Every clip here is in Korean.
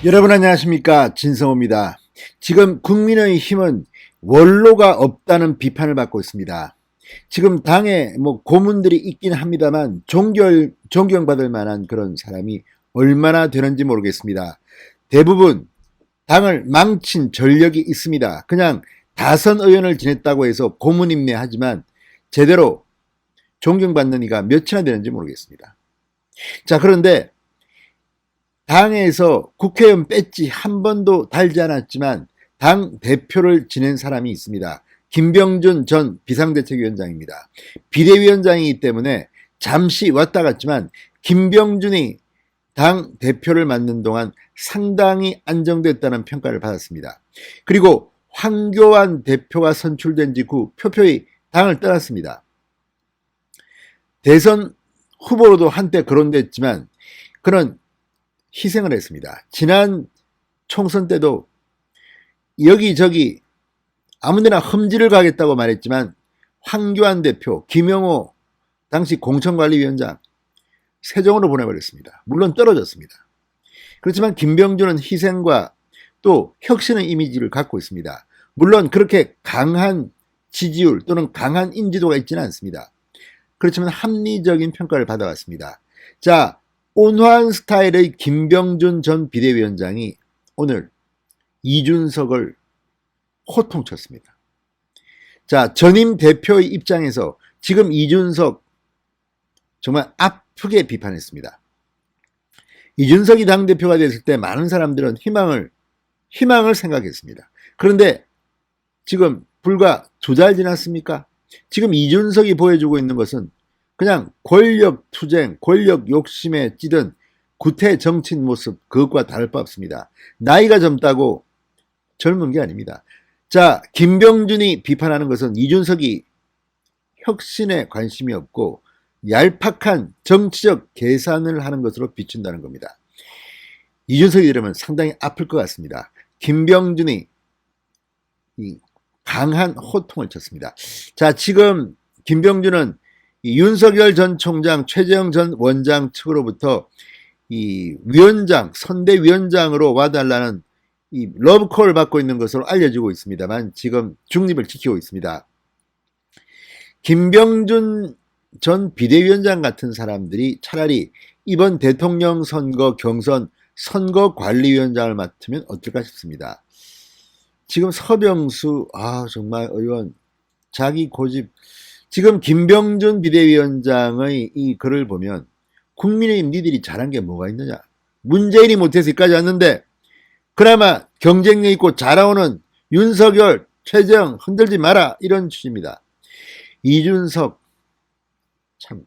여러분 안녕하십니까, 진성호입니다. 지금 국민의힘은 원로가 없다는 비판을 받고 있습니다. 지금 당에 고문들이 있긴 합니다만 존경받을 만한 그런 사람이 얼마나 되는지 모르겠습니다. 대부분 당을 망친 전력이 있습니다. 그냥 다선 의원을 지냈다고 해서 고문임내 하지만 제대로 존경받는 이가 몇이나 되는지 모르겠습니다. 자, 그런데 당에서 국회의원 배지 한 번도 달지 않았지만 당 대표를 지낸 사람이 있습니다. 김병준 전 비상대책위원장입니다. 비대위원장이기 때문에 잠시 왔다 갔지만 김병준이 당 대표를 맡는 동안 상당히 안정됐다는 평가를 받았습니다. 그리고 황교안 대표가 선출된 직후 표표히 당을 떠났습니다. 대선 후보로도 한때 거론됐지만 그는 희생을 했습니다. 지난 총선 때도 여기저기 아무데나 험지를 가겠다고 말했지만 황교안 대표, 김영호 당시 공천관리위원장 세종으로 보내버렸습니다. 물론 떨어졌습니다. 그렇지만 김병준은 희생과 또 혁신의 이미지를 갖고 있습니다. 물론 그렇게 강한 지지율 또는 강한 인지도가 있지는 않습니다. 그렇지만 합리적인 평가를 받아왔습니다. 자, 온화한 스타일의 김병준 전 비대위원장이 오늘 이준석을 호통쳤습니다. 자, 전임 대표의 입장에서 지금 이준석 정말 아프게 비판했습니다. 이준석이 당대표가 됐을 때 많은 사람들은 희망을 생각했습니다. 그런데 지금 불과 2달 지났습니까? 지금 이준석이 보여주고 있는 것은 그냥 권력 투쟁, 권력 욕심에 찌든 구태 정치인 모습, 그것과 다를 바 없습니다. 나이가 젊다고 젊은 게 아닙니다. 자, 김병준이 비판하는 것은 이준석이 혁신에 관심이 없고 얄팍한 정치적 계산을 하는 것으로 비춘다는 겁니다. 이준석이 이러면 상당히 아플 것 같습니다. 김병준이 강한 호통을 쳤습니다. 자, 지금 김병준은 윤석열 전 총장, 최재형 전 원장 측으로부터 이 위원장, 선대위원장으로 와달라는 이 러브콜을 받고 있는 것으로 알려지고 있습니다만 지금 중립을 지키고 있습니다. 김병준 전 비대위원장 같은 사람들이 차라리 이번 대통령 선거 경선 선거관리위원장을 맡으면 어떨까 싶습니다. 지금 서병수 정말 의원 자기 고집, 지금 김병준 비대위원장의 이 글을 보면 국민의힘 니들이 잘한 게 뭐가 있느냐, 문재인이 못해서 여기까지 왔는데 그나마 경쟁력 있고 잘하오는 윤석열, 최재형 흔들지 마라, 이런 취지입니다. 이준석 참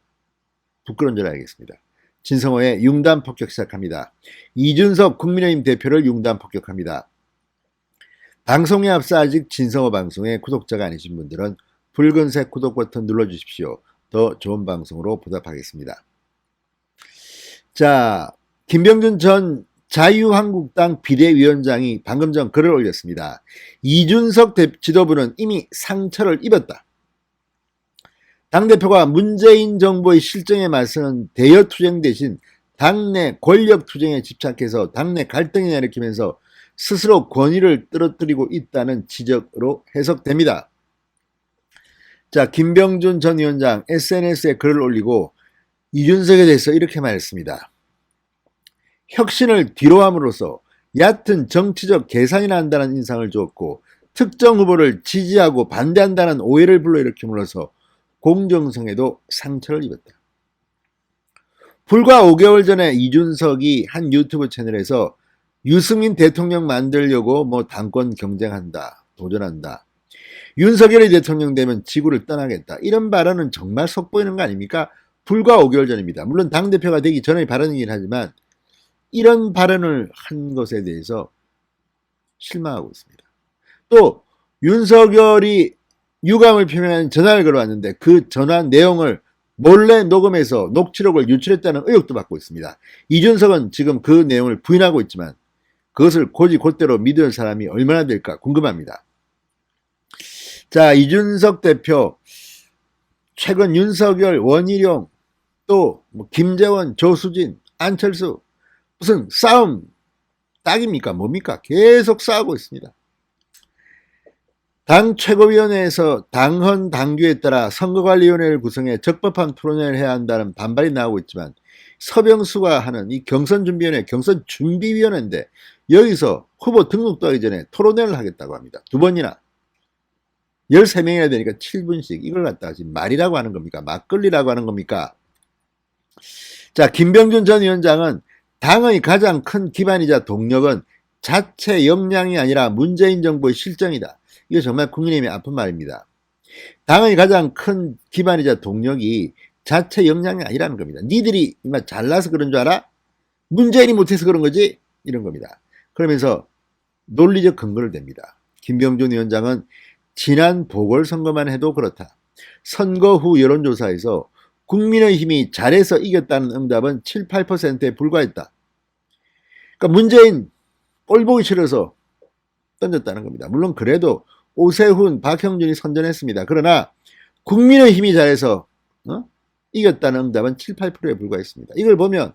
부끄러운 줄 알겠습니다. 진성호의 융단 폭격 시작합니다. 이준석 국민의힘 대표를 융단 폭격합니다. 방송에 앞서 아직 진성호 방송의 구독자가 아니신 분들은 붉은색 구독 버튼 눌러주십시오. 더 좋은 방송으로 보답하겠습니다. 자, 김병준 전 자유한국당 비대위원장이 방금 전 글을 올렸습니다. 이준석 지도부는 이미 상처를 입었다. 당대표가 문재인 정부의 실정에 맞서는 대여투쟁 대신 당내 권력투쟁에 집착해서 당내 갈등을 일으키면서 스스로 권위를 떨어뜨리고 있다는 지적으로 해석됩니다. 자, 김병준 전 위원장 SNS에 글을 올리고 이준석에 대해서 이렇게 말했습니다. 혁신을 뒤로함으로써 얕은 정치적 계산이나 한다는 인상을 주었고 특정 후보를 지지하고 반대한다는 오해를 불러일으킴으로써 공정성에도 상처를 입었다. 불과 5개월 전에 이준석이 한 유튜브 채널에서 유승민 대통령 만들려고 당권 경쟁한다, 도전한다, 윤석열이 대통령 되면 지구를 떠나겠다, 이런 발언은 정말 속보이는 거 아닙니까? 불과 5개월 전입니다. 물론 당대표가 되기 전의 발언이긴 하지만 이런 발언을 한 것에 대해서 실망하고 있습니다. 또 윤석열이 유감을 표명하는 전화를 걸어왔는데 그 전화 내용을 몰래 녹음해서 녹취록을 유출했다는 의혹도 받고 있습니다. 이준석은 지금 그 내용을 부인하고 있지만 그것을 곧이곧대로 믿을 사람이 얼마나 될까 궁금합니다. 자, 이준석 대표 최근 윤석열, 원희룡, 또 김재원, 조수진, 안철수 무슨 싸움 딱입니까? 뭡니까? 계속 싸우고 있습니다. 당 최고위원회에서 당헌 당규에 따라 선거관리위원회를 구성해 적법한 토론회를 해야 한다는 반발이 나오고 있지만 서병수가 하는 이 경선준비위원회, 경선준비위원회인데 여기서 후보 등록도 하기 전에 토론회를 하겠다고 합니다. 2번이나. 13명이나 되니까 7분씩. 이걸 갖다가 지금 말이라고 하는 겁니까? 막걸리라고 하는 겁니까? 자, 김병준 전 위원장은 당의 가장 큰 기반이자 동력은 자체 역량이 아니라 문재인 정부의 실정이다. 이거 정말 국민의힘이 아픈 말입니다. 당의 가장 큰 기반이자 동력이 자체 역량이 아니라는 겁니다. 니들이 이만 잘나서 그런 줄 알아? 문재인이 못해서 그런 거지? 이런 겁니다. 그러면서 논리적 근거를 댑니다. 김병준 위원장은 지난 보궐선거만 해도 그렇다. 선거 후 여론조사에서 국민의힘이 잘해서 이겼다는 응답은 7, 8%에 불과했다. 그러니까 문재인 꼴 보기 싫어서 던졌다는 겁니다. 물론 그래도 오세훈, 박형준이 선전했습니다. 그러나 국민의힘이 잘해서 이겼다는 응답은 7, 8%에 불과했습니다. 이걸 보면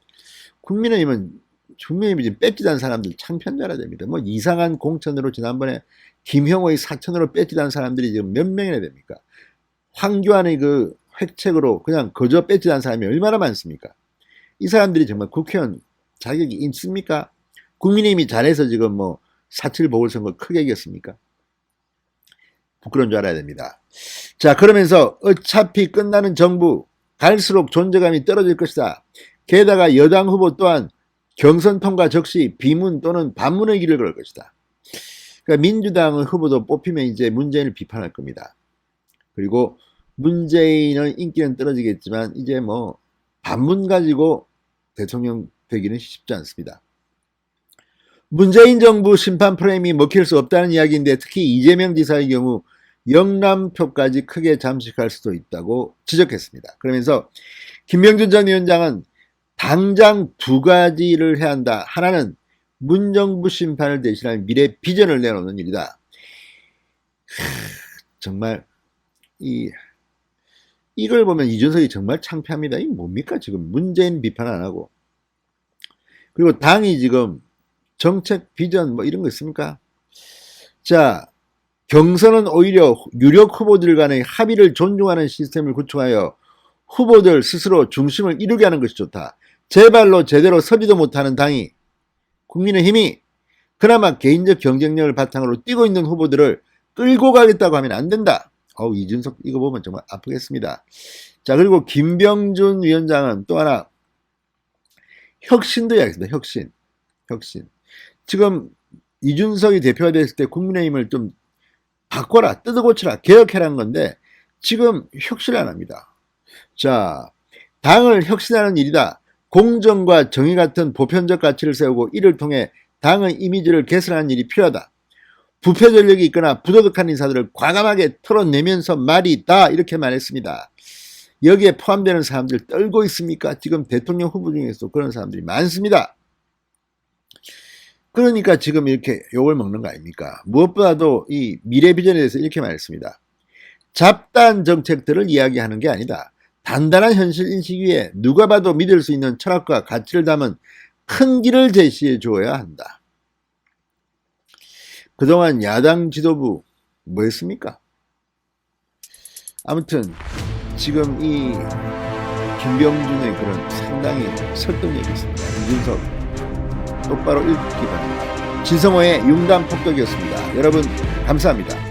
국민의힘이 지금 뺏기던 사람들 창피한줄 됩니다. 뭐 이상한 공천으로 지난번에 김형호의 사천으로 뺏기던 사람들이 지금 몇 명이나 됩니까? 황교안의 그 획책으로 그냥 거저 뺏기던 사람이 얼마나 많습니까? 이 사람들이 정말 국회의원 자격이 있습니까? 국민의힘이 잘해서 지금 뭐 4.7 보궐선거 크게 이겼습니까? 부끄러운 줄 알아야 됩니다. 자, 그러면서 어차피 끝나는 정부 갈수록 존재감이 떨어질 것이다. 게다가 여당 후보 또한 경선 통과 적시 비문 또는 반문의 길을 걸 것이다. 그러니까 민주당의 후보도 뽑히면 이제 문재인을 비판할 겁니다. 그리고 문재인의 인기는 떨어지겠지만 이제 뭐 반문 가지고 대통령 되기는 쉽지 않습니다. 문재인 정부 심판 프레임이 먹힐 수 없다는 이야기인데 특히 이재명 지사의 경우 영남표까지 크게 잠식할 수도 있다고 지적했습니다. 그러면서 김병준 전 위원장은 당장 2가지를 해야 한다. 하나는 문정부 심판을 대신할 미래 비전을 내놓는 일이다. 정말 이걸 보면 이준석이 정말 창피합니다. 이게 뭡니까? 지금 문재인 비판 안 하고. 그리고 당이 지금 정책 비전 뭐 이런 거 있습니까? 자, 경선은 오히려 유력 후보들 간의 합의를 존중하는 시스템을 구축하여 후보들 스스로 중심을 이루게 하는 것이 좋다. 제발로 제대로 서지도 못하는 당이 국민의힘이 그나마 개인적 경쟁력을 바탕으로 뛰고 있는 후보들을 끌고 가겠다고 하면 안 된다. 이준석 이거 보면 정말 아프겠습니다. 자, 그리고 김병준 위원장은 또 하나 혁신도 이야기했습니다. 혁신. 지금 이준석이 대표가 됐을 때 국민의힘을 좀 바꿔라, 뜯어고쳐라, 개혁해라는 건데 지금 혁신을 안 합니다. 자, 당을 혁신하는 일이다. 공정과 정의 같은 보편적 가치를 세우고 이를 통해 당의 이미지를 개선하는 일이 필요하다. 부패 전력이 있거나 부도덕한 인사들을 과감하게 털어내면서 말이다. 이렇게 말했습니다. 여기에 포함되는 사람들 떨고 있습니까? 지금 대통령 후보 중에서도 그런 사람들이 많습니다. 그러니까 지금 이렇게 욕을 먹는 거 아닙니까? 무엇보다도 이 미래 비전에 대해서 이렇게 말했습니다. 잡다한 정책들을 이야기하는 게 아니다. 단단한 현실 인식 위에 누가 봐도 믿을 수 있는 철학과 가치를 담은 큰 길을 제시해 주어야 한다. 그동안 야당 지도부 뭐 했습니까? 아무튼 지금 이 김병준의 그런 상당히 설득력이 있습니다. 이준석 똑바로 읽기 바랍니다. 진성호의 융단 폭격이었습니다. 여러분 감사합니다.